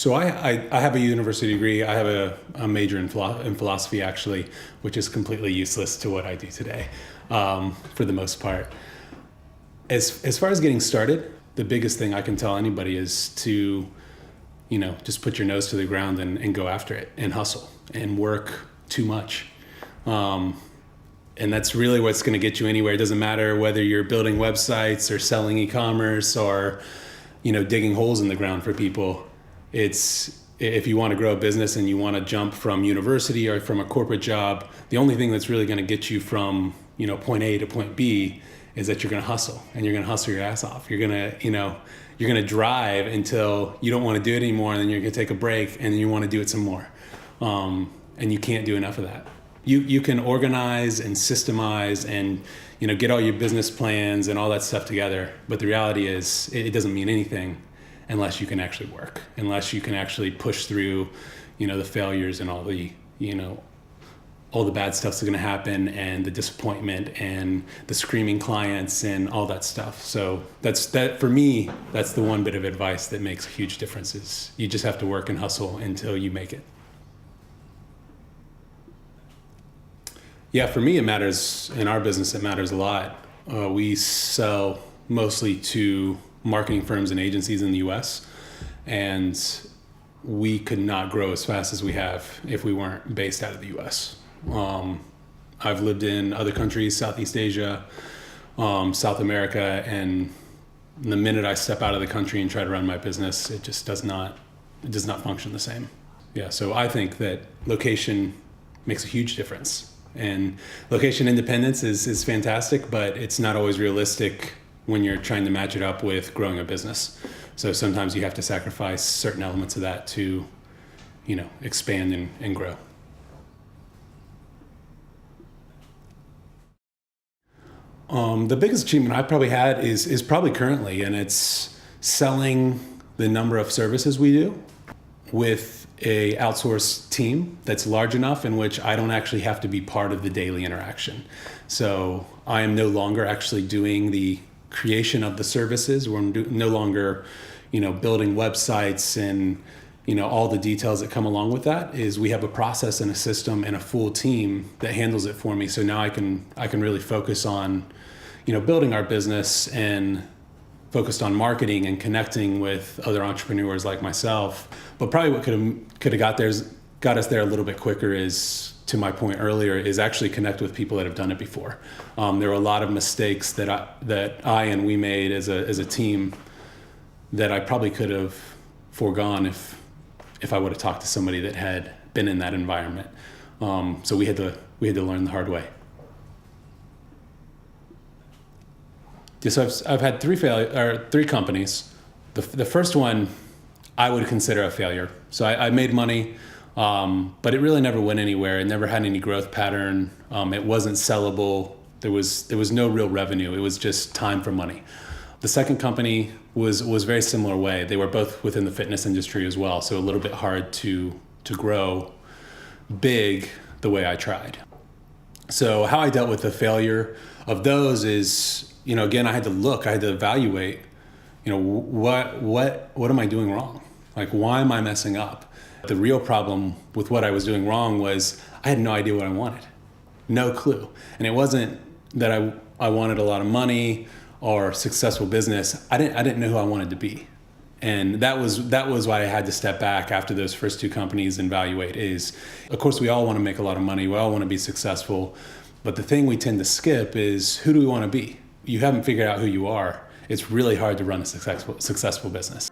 So I have a university degree. I have a major in philosophy, actually, which is completely useless to what I do today, for the most part. As far as getting started, the biggest thing I can tell anybody is to, just put your nose to the ground and go after it and hustle and work too much. And that's really what's going to get you anywhere. It doesn't matter whether you're building websites or selling e-commerce or, digging holes in the ground for people. If you want to grow a business and you want to jump from university or from a corporate job, the only thing that's really going to get you from, point A to point B is that you're going to hustle, and you're going to hustle your ass off. You're going to, you're going to drive until you don't want to do it anymore, and then you're going to take a break and then you want to do it some more. And you can't do enough of that. You can organize and systemize and, get all your business plans and all that stuff together. But the reality is it doesn't mean anything unless you can actually work, unless you can actually push through, the failures and all the bad stuff's going to happen, and the disappointment and the screaming clients and all that stuff. So for me, that's the one bit of advice that makes a huge difference. Is you just have to work and hustle until you make it. Yeah, for me, it matters. In our business, it matters a lot. We sell mostly to marketing firms and agencies in the US, and we could not grow as fast as we have if we weren't based out of the US. I've lived in other countries, Southeast Asia, South America, and the minute I step out of the country and try to run my business, it does not function the same. Yeah, so I think that location makes a huge difference. And location independence is fantastic, but it's not always realistic when you're trying to match it up with growing a business. So sometimes you have to sacrifice certain elements of that to, expand and grow. The biggest achievement I probably had is probably currently, and it's selling the number of services we do with a outsourced team that's large enough in which I don't actually have to be part of the daily interaction. So I am no longer actually doing the creation of the services. We're no longer, building websites and, all the details that come along with that. Is we have a process and a system and a full team that handles it for me. So now I can really focus on, building our business and focused on marketing and connecting with other entrepreneurs like myself. But probably what could have got us there a little bit quicker is, to my point earlier, is actually connect with people that have done it before. There were a lot of mistakes that I and we made as a team that I probably could have foregone if I would have talked to somebody that had been in that environment. So we had to learn the hard way. Yeah, so I've had three companies. The first one I would consider a failure. So I made money, but it really never went anywhere. It never had any growth pattern. It wasn't sellable. There was no real revenue. It was just time for money. The second company was very similar way. They were both within the fitness industry as well, so a little bit hard to grow big the way I tried. So how I dealt with the failure of those is, again, I had to evaluate, what am I doing wrong? Like, why am I messing up? The real problem with what I was doing wrong was I had no idea what I wanted. No clue. And it wasn't that I wanted a lot of money or successful business. I didn't know who I wanted to be. And that was why I had to step back after those first two companies and evaluate is, of course, we all want to make a lot of money. We all want to be successful. But the thing we tend to skip is, who do we want to be? You haven't figured out who you are. It's really hard to run a successful business.